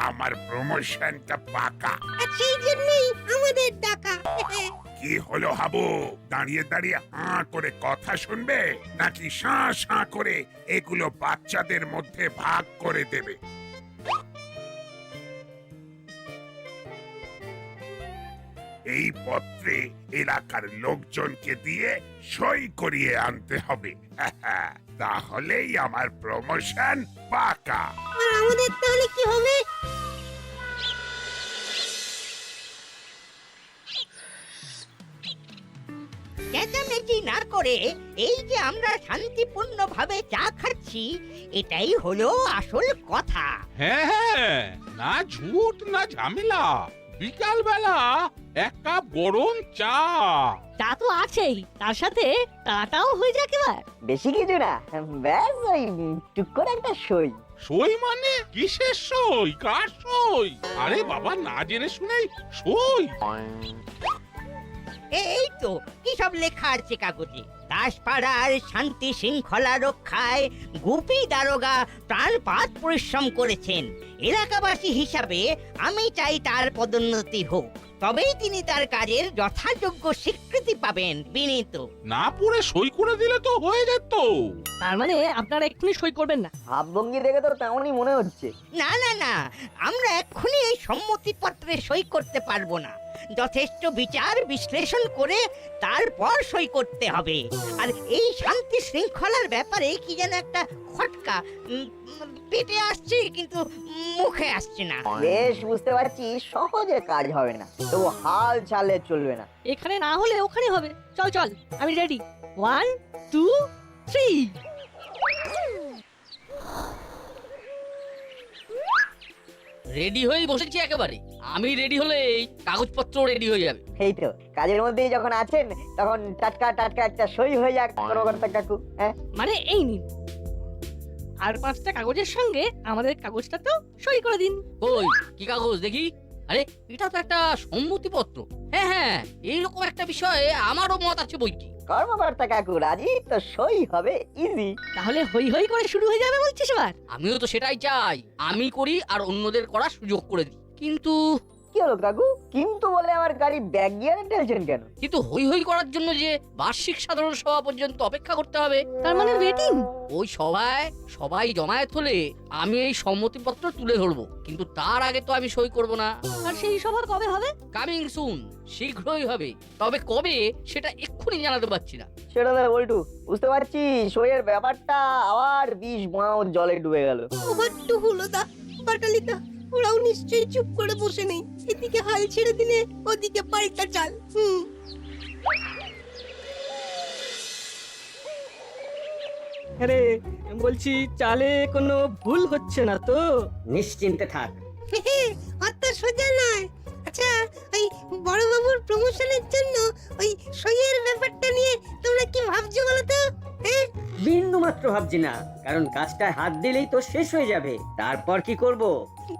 আমার প্রমোশনটা পাকা। আর সেই জন্যই আমাদের ডাকা। কি হলো হাবু, দাঁড়িয়ে দাঁড়িয়ে হাঁ করে কথা শুনবে নাকি শাঁ শাঁ করে এগুলো বাচ্চাদের মধ্যে ভাগ করে দেবে? এই পত্রে এলাকার লোকজনকে দিয়ে সই করিয়ে আনতে হবে। তাহলেই আমার প্রমোশন পাকা। আর আমাদের তাহলে কি হবে? চেঁচামেচি না করে এই যে আমরা শান্তিপূর্ণভাবে চা খাচ্ছি, এটাই হলো আসল কথা। হ্যাঁ হ্যাঁ, না ঝুট না ঝামেলা, বিকাল বেলা এক কাপ গরম চা। তা তো আছেই, তার সাথে টাটাও হয়ে যাক এবার। বেশি কিছু না, ব্যাস ওই টুক করে একটা সই। সই মানে কিসের সই, কার সই? আরে বাবা, না জেনে শুনেই সই। এই তো কি সব লেখা আছে কাগজে। দাসপাড়ার শান্তি শৃঙ্খলা রক্ষায় গুপি দারোগা প্রাণপাত পরিশ্রম করেছেন। এলাকাবাসী হিসাবে আমি চাই তার পদোন্নতি হোক, তবেই তিনি তার কাজের যথাযোগ্য স্বীকৃতি পাবেন। বিনীত। না পড়ে সই করে দিলে তো হয়ে যেত। তার মানে আপনারা এক্ষুনি সই করবেন না? ভাবভঙ্গি দেখে তো তেমনই মনে হচ্ছে। না না না, আমরা এক্ষুনি এই সম্মতিপত্রে সই করতে পারবো না। যথেষ্ট বিচার বিশ্লেষণ করে তারপর সই করতে হবে। আর এই শান্তি শৃঙ্খলার ব্যাপারে কি যেন একটা খটকা পেটে আসছে, কিন্তু মুখে আসছে না। বেশ বুঝতে পারছি সহজে কাজ হবে না, তবু হাল চালে চলবে না। এখানে না হলে ওখানে হবে। চল চল, আমি রেডি। 1 2 3। রেডি হয়েই বসেছি একেবারে। আমি রেডি হলে কাগজপত্র রেডি হয়ে যাবে। এই তো কাজের মধ্যেই যখন আছেন, তখন টাটকা টাটকা একটা সই হয়ে যাক কর্মকর্তা কাকু। হ্যাঁ, মানে এই নিন, আর 5টা কাগজের সঙ্গে আমাদের কাগজটাতেও সই করে দিন। কই কি কাগজ দেখি? আরে এটা তো একটা সম্মতিপত্র। হ্যাঁ হ্যাঁ, এইরকম একটা বিষয়ে আমারও মত আছে বই কি। কর্মকর্তা কাকু রাজি তো সই হবে ইজি। তাহলে হই হই করে শুরু হয়ে যাবে বলছিস এবার? আমিও তো সেটাই চাই, আমি করি আর অন্যদের করার সুযোগ করে দিই। কিন্তু কি হলো কাকু, কিন্তু বলে আমার গাড়ি ব্যাগ গিয়ারে ঠেলছেন কেন? কিন্তু হই হই করার জন্য যে বার্ষিক সাধারণ সভা পর্যন্ত অপেক্ষা করতে হবে। তার মানে ওয়েটিং? ওই সভায় সবাই জমায়েত হলে আমি এই সম্মতিপত্র তুলে ধরবো, কিন্তু তার আগে তো আমি সই করব না। আর সেই সভা কবে হবে? কামিং সুন, শীঘ্রই হবে, তবে কবে সেটা এক্ষুনি জানাতে পারছি না। সেটা না বল্টু, বুঝতে পারছি সইয়ের ব্যাপারটা আবার 20 মাও জলে ডুবে গেল। ওভারটু হলো দা, বাটালিদা, ওরাও নিশ্চয়ই চুপ করে বসে নেই। এদিকে হাল ছেড়ে দিলে ওদিকে পাল্টা চাল। আরে বলছি, চালে কোনো ভুল হচ্ছে না তো? নিশ্চিন্তে থাক। অত সোজা নয়। আচ্ছা, ওই বড় বাবুর প্রমোশনের জন্য ওই সইয়ের ব্যাপারটা নিয়ে তোমরা কি ভাবছো বলো তো? হ্যাঁ, বিন্দু মাত্র ভাবছি না, কারণ কাজটা হাত দিলেই তো শেষ হয়ে যাবে। তারপর কি করব?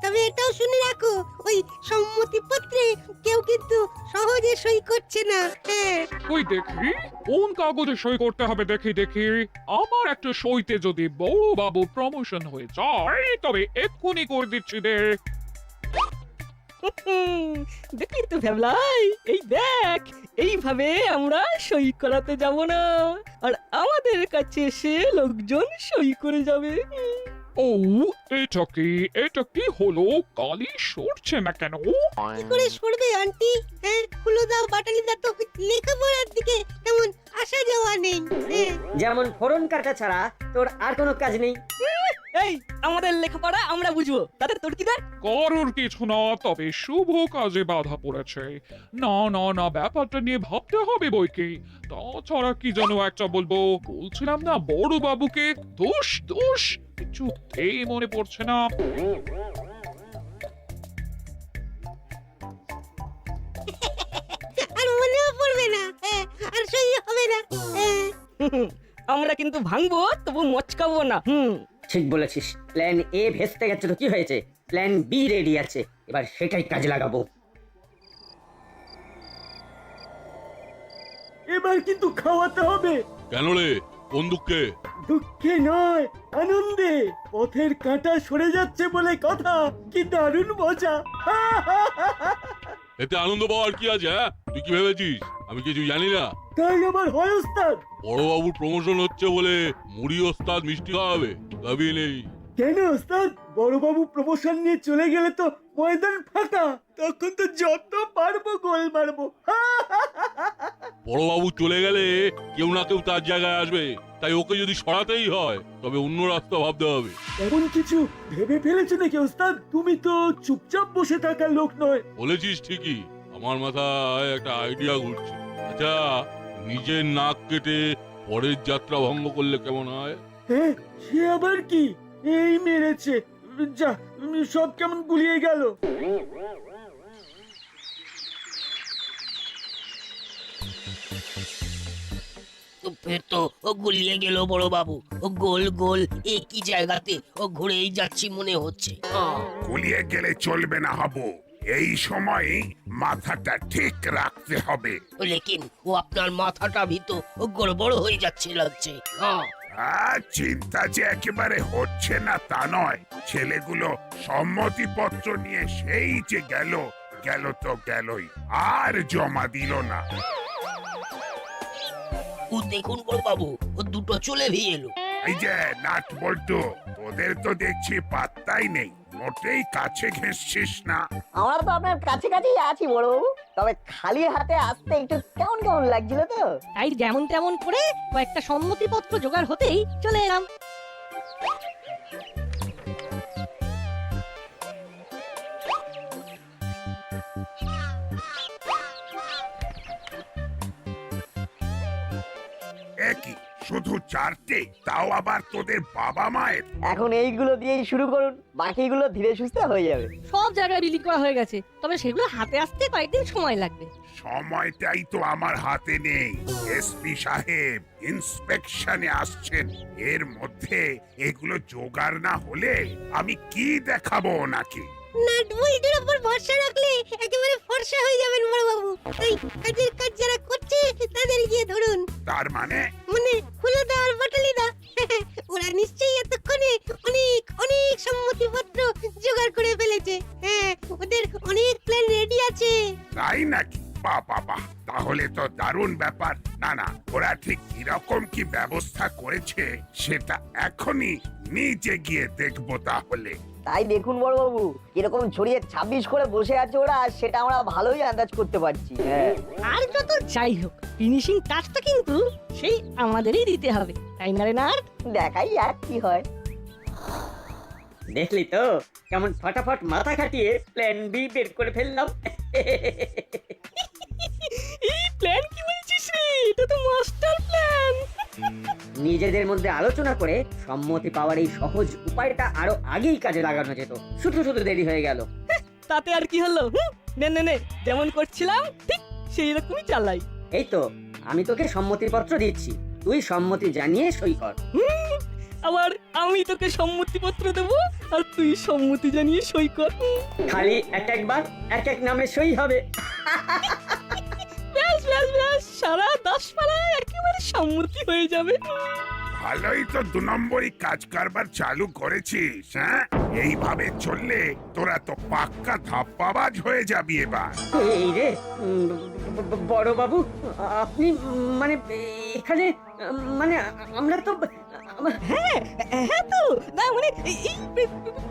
তবে এটাও শুনে রাখো, ওই সম্মতিপত্রে কেউ কিন্তু সহজে সই করছে না। হ্যাঁ, ওই দেখি কোন কাগজে সই করতে হবে, দেখি দেখি। আমার একটা সইতে যদি বড় বাবু প্রমোশন হয়ে যায়, তবে এক্ষুনি করে দিচ্ছি রে। দেখলি তো ভ্যাবলাই, এই দেখ, এইভাবে আমরা সই করাতে যাব না, আর আমাদের কাছে এসে লোকজন সই করে যাবে। ও, এটা কি হলো? কালি সরছে না কেন? কি করে সরবে আন্টি? হ্যাঁ, হুলোদা বাটালিদা তো লেখাপড়ার দিকে তেমন আসা যাওয়া নেই। হ্যাঁ, যেমন ফোড়ন কাটা ছাড়া তোর আর কোনো কাজ নেই। এই আমাদের লেখাপড়া আমরা বুঝবো, তাদের তোর কি দেখ? কারোর কিছু না, তবে শুভ কাজে বাধা পড়েছে। না না না, ব্যাপারটা নিয়ে ভাবতে হবে বইকে। তাছাড়া কি যেন একটা বলছিলাম না বড় বাবুকে। দোষ দোষ কিছুতেই মনে পড়ছে না। আর মনেও পড়বে না। হ্যাঁ, আর সই হবে না। হ্যাঁ, আমরা কিন্তু ভাঙবো, তবু মচকাবো না। ঠিক বলেছিস। প্ল্যান এ ভেস্তে গেছে তো কি হয়েছে, প্ল্যান বি রেডি আছে, এবার সেটাই কাজে লাগাবো। এবার কিন্তু খাওয়াতে হবে। কেন রে, কোন দুঃখে? দুঃখে নয়, আনন্দে। পথের কাঁটা সরে যাচ্ছে বলে কথা। কি দারুণ মজা! এতে আনন্দ পাওয়ার কি আছে? হ্যাঁ, তুই কি ভেবেছিস আমি কিছু জানি না? তাই আবার হয় ওস্তাদ? বড়বাবুর প্রমোশন হচ্ছে বলে মুড়ি ওস্তাদ মিষ্টি খাওয়াবে, দাবি নেই। কেন ওস্তাদ? বড়বাবু প্রমোশন নিয়ে চলে গেলে তো ময়দান ফাঁকা। তখন তো যত পারবো গোল মারবো। বড়বাবু চলে গেলে কেউ না কেউ তার জায়গায় আসবে, তাই ওকে যদি সরাতেই হয় তবে অন্য রাস্তা ভাবতে হবে। এমন কিছু ভেবে ফেলেছো নাকি ওস্তাদ? তুমি তো চুপচাপ বসে থাকার লোক নয়। বলেছিস ঠিকই, আমার মাথায় একটা আইডিয়া ঘুরছে। আচ্ছা, নিজের নাক কেটে পরের যাত্রা ভঙ্গ করলে কেমন হয়? হ্যাঁ, সে আবার কি? এই মেরেছে। যা, সব কেমন গুলিয়ে গেল। ফের তো ও গুলিয়ে গেল বড় বাবু। ও গোল গোল একই জায়গাতে ও ঘুরেই যাচ্ছি মনে হচ্ছে। গুলিয়ে গেলে চলবে না হাবু, এই সময় মাথাটা ঠিক রাখতে হবে। লেকিন ও আপনার মাথাটা ভিতো ও গড়বড় হয়ে যাচ্ছে লাগছে। চিন্তা যে একেবারে হচ্ছে না তা নয়, ছেলেগুলো সম্মতিপত্র নিয়ে সেই যে গেল গেল তো গেলই, আর জমা দিল না। ও দেখুন বড় বাবু, ও দুটো চলে ভি এলো। এই যে নাট বল্টু, তোদের তো দেখছি পাত্তাই নেই, মোটেই কাছে ঘেঁষছিস না। আমরা তো আপনার কাছে কাছেই আছি বড়বাবু, তবে খালি হাতে আসতে একটু কেমন কেমন লাগছিল তো। তাই যেমন তেমন করে কয়েকটা সম্মতিপত্র জোগাড় হতেই চলে এলাম। একই শুধু চারটে, তাও আবার তোদের বাবা মায়ের। এখন এইগুলো দিয়েই শুরু করুন, বাকিগুলো ধীরে সুস্থে হয়ে যাবে। সব জায়গায় বিলি করা হয়ে গেছে, তবে সেগুলো হাতে আসতে কয়েকদিন সময় লাগবে। সময়টাই তো আমার হাতে নেই। এসপি সাহেব ইন্সপেকশনে আসছেন, এর মধ্যে এগুলো জোগাড় না হলে আমি কি দেখাবো নাকি? নাট বল্টুর উপর ভরসা রাখলে একেবারে ফর্সা হয়ে যাবেন বড় বাবু। তাই কাজের কাজ যারা করছে তাদের গিয়ে ধরুন। তার মানে হুলোদা আর বাটালিদা ওরা নিশ্চয়ই এতক্ষণে অনেক অনেক সম্মতিপত্র জোগাড় করে ফেলেছে। হ্যাঁ, ওদের অনেক প্ল্যান রেডি আছে। তাই নাকি? বাবা, তাহলে তো দারুণ ব্যাপার। না না, ওরা ঠিক কিরকম কি ব্যবস্থা করেছে সেটা এখনই নিজে গিয়ে দেখবো তাহলে। তাই দেখুন বড়বাবু, কিরকম ছড়িয়ে 26 করে বসে আছে ওরা, সেটা আমরা ভালোই আন্দাজ করতে পারছি। হ্যাঁ, আর যত যাই হোক, ফিনিশিং টাচটা কিন্তু সেই আমাদেরই দিতে হবে, তাই না রে নাট? দেখাই আর কি হয়। দেখলি তো কেমন ফটাফট মাথা খাটিয়ে প্ল্যান বি বের করে ফেললাম। এই প্ল্যান কি বলছিস রে? এটা তো মাস্টার প্ল্যান। নিজেদের মধ্যে আলোচনা করে সম্মতি পাওয়ার এই সহজ উপায়টা আরো আগেই কাজে লাগানো যেত, শুধু শুধু দেরি হয়ে গেল। তাতে আর কি হলো? নে যেমন করছিলাম ঠিক সেই রকমই চালাই। এই তো আমি তোকে সম্মতির পত্র দিচ্ছি, তুই সম্মতি জানিয়ে সই কর। আবার আমি তোকে সম্মতিপত্র দেবো আর তুই সম্মতি জানিয়ে সই কর। খালি একবার এক এক নামে সই হবে। ব্যাস সারা 10 পাড়ায় একেবারে সম্মতি হয়ে যাবে। ভালোই তো 2 নম্বরই কাজ কারবার চালু করেছিস। হ্যাঁ, এইভাবে চললে তোরা তো পাক্কা ধাপ্পাবাজ হয়ে যাবি এবার। এই রে বড় বাবু, আপনি মানে এখানে মানে আমরা তো হ্যাঁ তো না মানে এই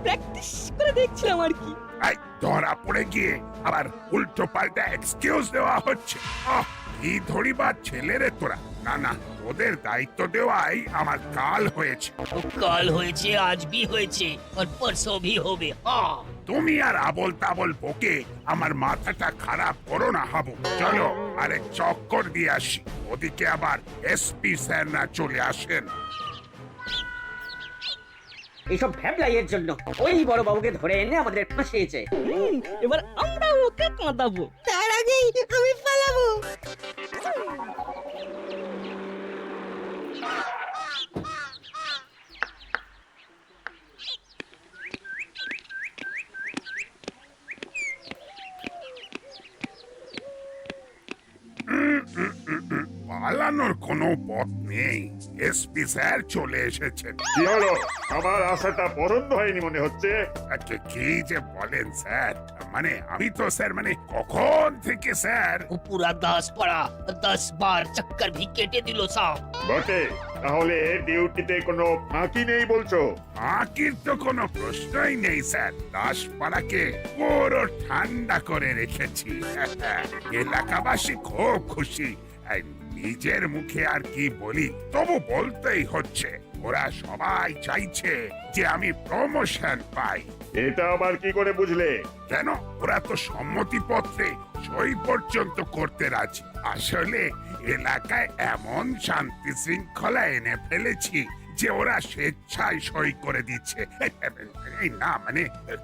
প্র্যাকটিস করে দেখছিলাম আর কি। এই ধরা পড়ে গিয়ে আবার উল্টো পাল্টা এক্সকিউজ দেওয়া হচ্ছে। কি ধরিবার ছেলেরে তোরা। না, ওদের দায়িত্ব দেওয়াই আমার কাল হয়েছে। কাল হয়েছে, আজ ভি হয়েছে, আর পরশো ভি হবে। তুমি আর আবল তাবল বকে আমার মাথাটা খারাপ করো না হাবু। চলো আরেক চক্কর দিয়ে আসি, ওদিকে আবার এসপি স্যার না চলে আসেন। এইসব ভ্যাবলাইয়ের জন্য ওই বড় বাবুকে ধরে এনে আমাদের ফাঁসিয়েছে। এবার আমরা ওকে কাঁদাবো। তার আগেই আমি পালাবো। পালা পালানোর কোনো পথ নেই। এসপি স্যার চলে এসেছেন। কি হলো, আমার আশাটা পছন্দ হয়নি মনে হচ্ছে। কি যে বলেন স্যার, মানে আমি তো স্যার মানে কখন থেকে স্যার। ও পুরা 10 পাড়া 10 বার চক্কর ভি কেটে দিল সাহব। বটে, তাহলে ডিউটিতে কোনো ফাঁকি নেই বলছো? আকির তো কোনো প্রশ্নই নেই স্যার। দাসপাড়াকে পুরো ঠান্ডা করে রেখেছি। এলাকাবাসী খুব খুশি। আর নিজের মুখে আর কি বলি, তবু বলতেই হচ্ছে। ওরা সবাই চাইছে যে আমি প্রমোশন পাই। এটা আবার কি করে বুঝলে? কেন, ওরা তো সম্মতিপত্রে সই পর্যন্ত করতে রাজি। আসলে এলাকায় এমন শান্তি শৃঙ্খলা এনে ফেলেছি যে ওরা স্বেচ্ছায় সই করে দিচ্ছে। এই না মানে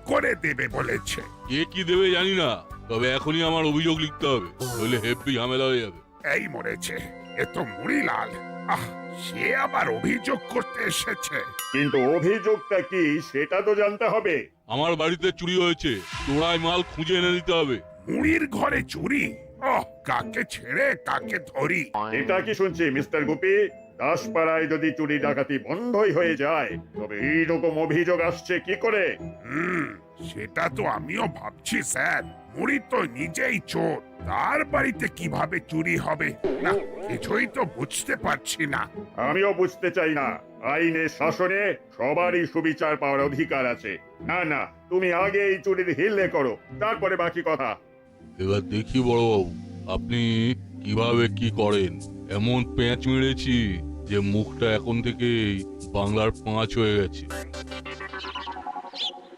করে দেবে বলেছে। কে কি দেবে জানি না, তবে এখনই আমার অভিযোগ লিখতে হবে, নইলে হেব্বি ঝামেলা হয়ে যাবে। এই মরেছে, এ তো মুড়িলাল। আহ, সে আবার অভিযোগ করতে এসেছে। কিন্তু অভিযোগটা কি সেটা তো জানতে হবে। আমার বাড়িতে চুরি হয়েছে, চোরাই মাল খুঁজে এনে দিতে হবে। মুড়ির ঘরে চুরি? ওহ, কাকে ছেড়ে কাকে ধরি। এটা কি শুনছি মিস্টার গুপি? দাসপাড়ায় যদি চুরি ডাকাতি বন্ধই হয়ে যায়, তবে এইরকম অভিযোগ আসছে কি করে? সেটা তো আমিও ভাবছি স্যার। মুড়ি তো নিজেই চোর, তার বাড়িতে কিভাবে চুরি হবে? না, কিছুই তো বুঝতে পারছি না। আমিও বুঝতে চাই না। আইনের শাসনে সবারই সুবিচার পাওয়ার অধিকার আছে। না না, তুমি আগে এই চুরির হিললে করো, তারপরে বাকি কথা। এবার দেখি বড়বাবু, আপনি কিভাবে কি করেন। এমন পেঁচ মেরেছি যে মুখটা এখন থেকেই বাংলার 5 হয়ে গেছে।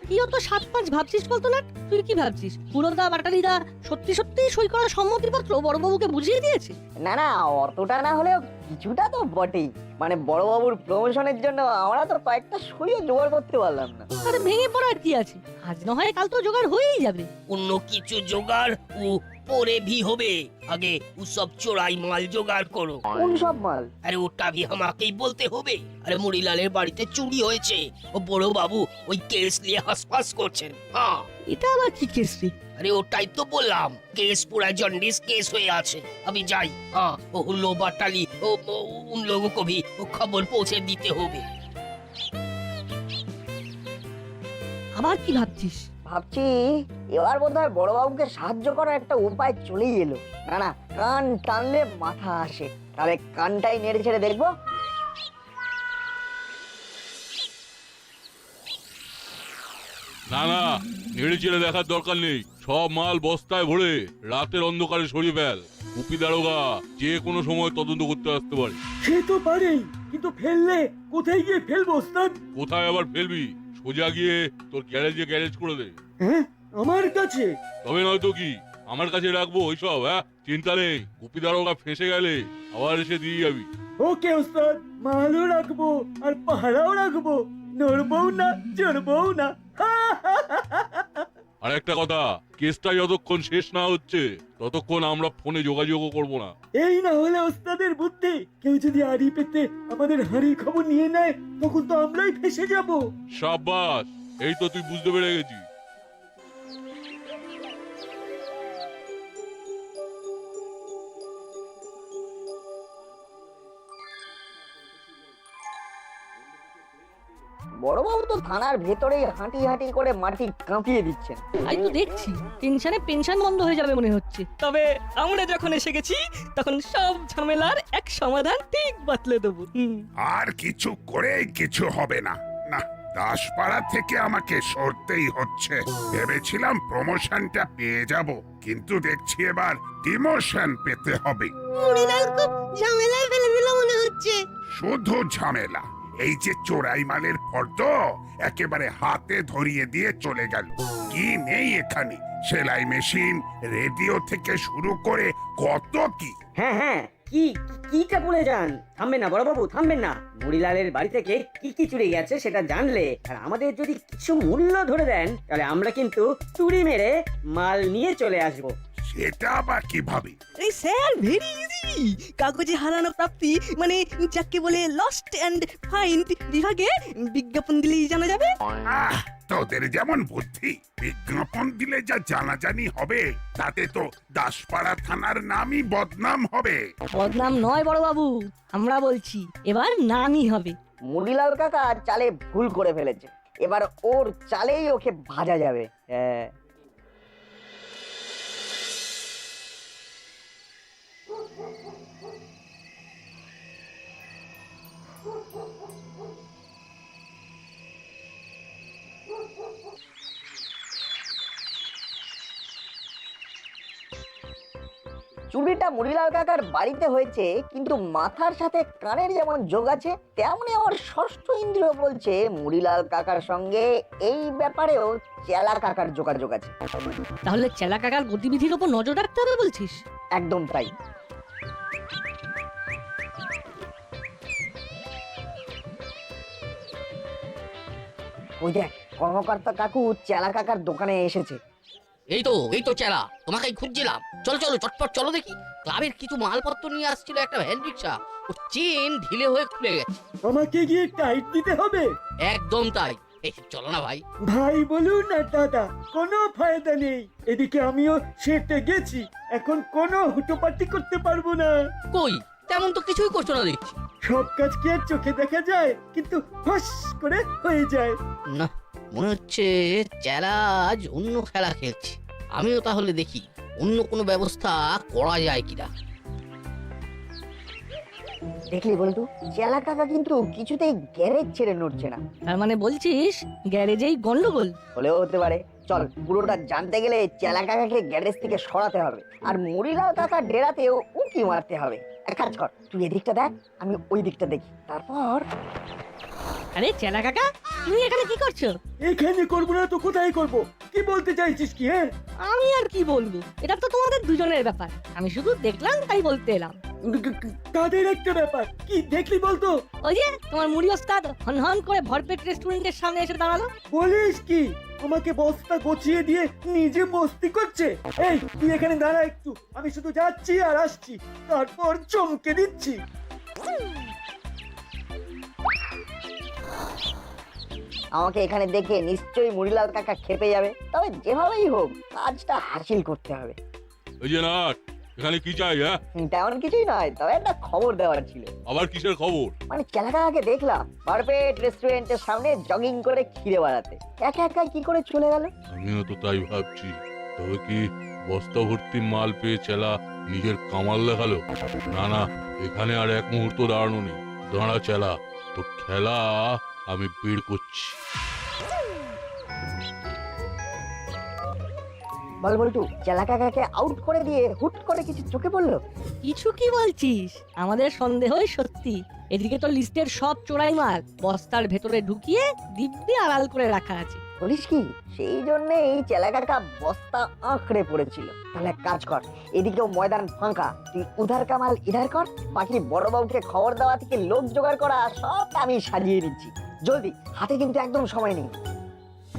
কি অত 7-5 ভাবছিস বলতো না? তুই কি ভাবছিস পুরনদা বাটালিদা সত্যি সত্যি সই করা সম্মতিপত্র বড়বাবুকে বুঝিয়ে দিয়েছে? না না, অতটা না হলেও কিছুটা তো বটেই। মানে বড়বাবুর প্রমোশনের জন্য আমরা তো কয়েকটা সইও জোগাড় করতে পারলাম না। আরে ভেঙে পড়ার কি আছে, আজ না হয় কাল তো জোগাড় হয়েই যাবে। অন্য কিছু জোগাড় ও পরে ভি হবে। আগে ও সব চোরাই মাল জোগাড় করো। কোন সব মাল? আরে ওটা ভি আমাকেই বলতে হবে। আরে মুড়িলালের বাড়িতে চুরি হয়েছে, ও বড় বাবু ওই কেস নিয়ে হাসপাস করছেন। হ্যাঁ, এটা আবার কি কেস রে? अरे ওটাই তো বললাম, কেস पूरा जॉन्डिस केस হয়ে আছে। अभी যাই। हाँ, वो हुल्लो बाटाली उन लोगों को भी वो खबर पहुंचे दीते होगे। আবার কি ভাবছিস? ভাবছি এবার বোধহয় বড়বাবুকে সাহায্য করার একটা উপায় চলেই এলো। না না, কান টানলে মাথা আসে। তাহলে কানটাই নেড়ে ছেড়ে দেখবো। না না, নেড়ে চেড়ে দেখার দরকার নেই। সব মাল বস্তায় ভরে রাতের অন্ধকারে সরিয়ে ফেল। গুপি দারোগা যে কোনো সময় তদন্ত করতে আসতে পারে। সে তো পারেই, কিন্তু ফেললে কোথায় গিয়ে ফেলবো ওস্তাদ? কোথায় আবার ফেলবি? সোজা গিয়ে তোর গ্যারেজে গ্যারেজ করে দে। হ্যাঁ, আমার কাছে? তবে নয়তো কি, আমার কাছে রাখবো ওইসব? হ্যাঁ, চিন্তা নেই। গুপি দারোগা ফেঁসে গেলে আবার এসে দিয়ে যাবি। ওকে ওস্তাদ, মালও রাখবো আর পাহারাও রাখবো, নড়বও না চড়বও না। আর একটা কথা, কেসটা যতক্ষণ শেষ না হচ্ছে ততক্ষণ আমরা ফোনে যোগাযোগও করবো না। এই না হলে ওস্তাদের বুদ্ধি, কেউ যদি আড়ি পেতে আমাদের হাঁড়ির খবর নিয়ে নেয়, তখন তো আমরাই ফেসে যাব। সাব্বাস, এই তো তুই বুঝতে পেরে গেছিস। বড়বাবু তো থানার ভেতরেই হাঁটি হাঁটি করে মাটি কাঁপিয়ে দিচ্ছেন। তাই তো দেখছি, টেনশনে পেনশন বন্ধ হয়ে যাবে মনে হচ্ছে। তবে আমরা যখন এসে গেছি তখন সব ঝামেলার এক সমাধান ঠিক বাতলে দেবো। আর কিছু করে কিছু হবে না। না, দাসপাড়া থেকে আমাকে সরতেই হচ্ছে। ভেবেছিলাম প্রমোশনটা পেয়ে যাব, কিন্তু দেখছি এবার ডিমোশন পেতে হবে। মুড়িলাল খুব ঝামেলায় ফেলে দিল মনে হচ্ছে। শুধু ঝামেলা। এই যে চোরাই মালের ফর্দ একেবারে হাতে ধরিয়ে দিয়ে চলে গেল। কি নেই এখানে? সেলাই মেশিন, রেডিও থেকে শুরু করে কত কি। হ্যাঁ হ্যাঁ, কিটা বলে যান। থামবেন না বড়বাবু, থামবেন না। মুড়িলালের বাড়ি থেকে কি কি চুরি গেছে সেটা জানলে আর আমাদের যদি কিছু মূল্য ধরে দেন, তাহলে আমরা কিন্তু চুরি মেরে মাল নিয়ে চলে আসবো। সেটা আবার কিভাবে? এই স্যার ভেরি ইজি। কাগজে হারানো প্রাপ্তি মানে যাকে বলে লস্ট এন্ড ফাইন্ড বিভাগে বিজ্ঞাপন দিলেই জানা যাবে। আহ, তোদের যেমন বুদ্ধি, বিজ্ঞাপন দিলে যা জানাজানি হবে তাতে তো দাসপাড়া থানার নামই বদনাম হবে। বদনাম নয় বড় বাবু, আমরা বলছি এবার নামই হবে। মুড়িলাল কাকা চালে ভুল করে ফেলেছে, এবার ওর চালেই ওকে ভাজা যাবে। হ্যাঁ, চুরিটা মুড়িলাল কাকার বাড়িতে হয়েছে, কিন্তু মাথার সাথে কানের যেমন যোগ আছে তেমনি আমার ষষ্ঠ ইন্দ্রিয় বলছে মুড়িলাল কাকার সঙ্গে এই ব্যাপারেও চেলা কাকার যোগাযোগ আছে। তাহলে চেলা কাকার গতিবিধির উপর নজর রাখতে হবে বলছিস? একদম তাই। ওই দেখ, কর্মকর্তা কাকু চেলা কাকার দোকানে এসেছে। এই তো চেলা, তোমাকেই খুঁজছিলাম। চলো চলো চটপট চলো দেখি। ক্লাবের কিছু মালপত্র নিয়ে আসছিল একটা ভ্যান রিক্সা, ও চেন ঢিলে হয়ে খুলে গেছে। আমাকে গিয়ে টাইট দিতে হবে? একদম তাই। এই চলো না ভাই। ভাই বলুন না দাদা, কোনো ফায়দা নেই। এদিকে আমিও সেটে গেছি, এখন কোনো হুটোপাটি করতে পারবো না। কই, তেমন তো কিছুই করছো না দেখছি। সব কাজ কি আর চোখে দেখা যায়? কিন্তু ফস করে হয়ে যায়। না, মনে হচ্ছে চেলা আজ অন্য খেলা খেলছে। আমিও তাহলে দেখি অন্য কোনো ব্যবস্থা করা যায় কিনা। দেখলি বলতু, চেলা কাকা কিন্তু কিছুতেই গ্যারেজ ছেড়ে নড়ছে না। তার মানে বলছিস গ্যারেজেই গন্ডগোল? হলেও হতে পারে। চল, পুরোটা জানতে গেলে চেলা কাকাকে গ্যারেজ থেকে সরাতে হবে, আর মুড়িলাল কাকা ডেরাতেও উঁকি মারতে হবে। এক কাজ কর, তুই এদিকটা দেখ, আমি ওই দিকটা দেখি, তারপর। আরে চেলা কাকা, তুমি এখানে কি করছো? এখানে করবো না তো কোথায় করবো? কি বলতে চাইছিস কি? হ্যাঁ, আমি আর কি বলবো, এটা তো তোমাদের দুজনের ব্যাপার। আমি শুধু দেখলাম তাই বলতে এলাম। কাদের একটা ব্যাপার? কি দেখলি বলতো? ওই যে তোমার মুড়ি ওস্তাদ হন হন করে ভরপেট রেস্টুরেন্টের সামনে এসে দাঁড়ালো। বলিস কি? আমাকে বস্তা গছিয়ে দিয়ে নিজে মস্তি করছে? এই তুই এখানে দাঁড়া একটু, আমি শুধু যাচ্ছি আর আসছি, তারপর চমকে দিচ্ছি। আমাকে এখানে দেখে নিশ্চয়ই মুড়িলাল কাকা খেপে যাবে, তবে যেভাবেই হোক কাজটা হাসিল করতে হবে। এই যে নাট, এখানে কি চাই? হ্যাঁ, তেমন কিছুই নয়, তবে একটা খবর দেওয়ার ছিল। আবার কিসের খবর? মানে চেলা কাকাকে দেখলাম ভরপেট রেস্টুরেন্টের সামনে জগিং করে ঘিরে বেড়াতে। একা একা কি করে চলে গেল? আমিও তো তাই ভাবছি। তবে কি বস্তা ভর্তি মাল পেয়ে চেলা নিজের কামাল দেখালো? না না, এখানে আর এক মুহূর্ত দাঁড়ানো নেই। দাঁড়া চেলা, তো খেলা আমি বের করছি। বল বলটু, চেলা কাকাকে আউট করে দিয়ে হুট করে কিছু চোখে পড়লো? কিছু কি বলছিস? আমাদের সন্দেহই সত্যি। এদিকে তো লিস্টের সব চোরাই মাল বস্তার ভেতরে ঢুকিয়ে দিব্যি আড়াল করে রাখা আছে। বলিস কি? সেই জন্যই চেলা কাকা বস্তা আঁকড়ে পড়েছিল। তাহলে এক কাজ কর, এদিকেও ময়দান ফাঁকা, তুই উধার কামাল ইধার কর, বাকি বড় বাবুকে খবর দেওয়া থেকে লোক জোগাড় করা সব আমি সাজিয়ে নিচ্ছি। জলদি, হাতে কিন্তু একদম সময় নেই।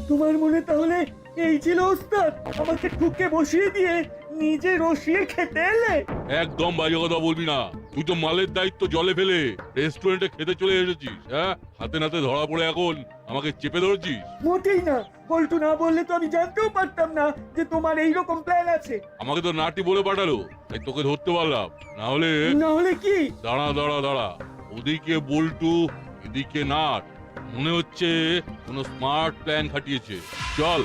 তোমার মনে তাহলে এই ছিল ওস্তাদ? আমাকে ঠুকে বসিয়ে দিয়ে নিজে রসিয়ে খেতে এলে? একদম বাজে কথা বলবি না। তুই তো মালের দায়িত্ব জলে ফেলে রেস্টুরেন্টে খেতে চলে এসেছিস। হ্যাঁ, হাতে নাতে ধরা পড়ে এখন আমাকে চেপে ধরছিস? মোটেই না। বল্টু না বললে তো আমি জানতেও পারতাম না যে তোমার এই রকম প্ল্যান আছে। আমাকে তো নাটি বলে পাঠালো, তাই তোকে ধরতে পারলাম। না হলে কি? দাঁড়া দাঁড়া দাঁড়া, ওদিকে বল্টু, এদিকে নাট। মনে হচ্ছে কোনো স্মার্ট প্ল্যান খাটিয়েছে। চল।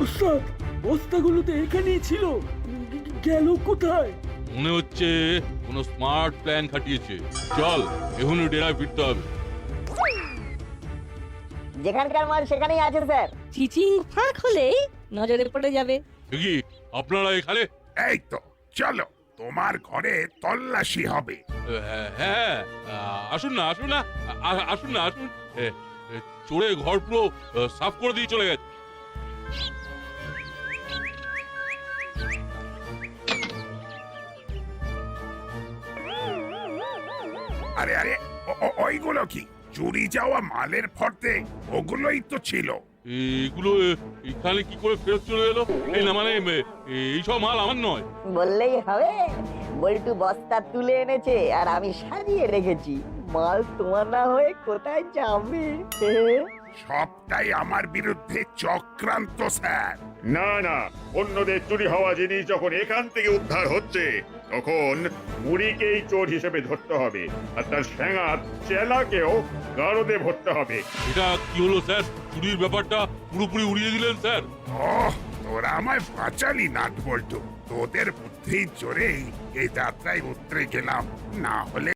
ওস্তাদ, বস্তাগুলো তো এখানেই ছিল, গেল কোথায়? মনে হচ্ছে কোনো স্মার্ট প্ল্যান খাটিয়েছে। চল, এখনই ডেরায় ফিরতে হবে। যেখানকার মাল সেখানেই আছে স্যার। চিচিং ফাঁক হলেই নজরে পড়ে যাবে। দেখি আপনারা এখানে? এই তো, চলো, তোমার ঘরে তল্লাশি হবে। হ্যাঁ, আসুন না আসুন না আসুন না আসুন। চোরে ঘর পুরো সাফ করে দিয়ে চলে গেছে। আরে আরে ওইগুলো কি চুরি যাওয়া মালের ফর্দে? ওগুলোই তো ছিল। এগুলো এখানে কি করে ফেরত চলে এলো? এই না মানে এইসব মাল আমার নয়। বললেই হবে, বল্টু বস্তা তুলে এনেছে আর আমি সাজিয়ে রেখেছি। মাল তোমার না হয়ে কোথায় যাবে? সবটাই আমার বিরুদ্ধে চক্রান্ত স্যার। না না, অন্যদের চুরি হওয়া জিনিস যখন এখান থেকে উদ্ধার হচ্ছে তখন মুড়িকেই চোর হিসেবে ধরতে হবে, আর তার স্যাঙাত চেলাকেও গারদে ভরতে হবে। এটা কি হলো স্যার? চুরির ব্যাপারটা পুরোপুরি উড়িয়ে দিলেন স্যার। ওহ, তোরা আমায় বাঁচালি নাট বল্টু। তোদের বুদ্ধির জোরেই এই যাত্রায় উতরে গেলাম, না হলে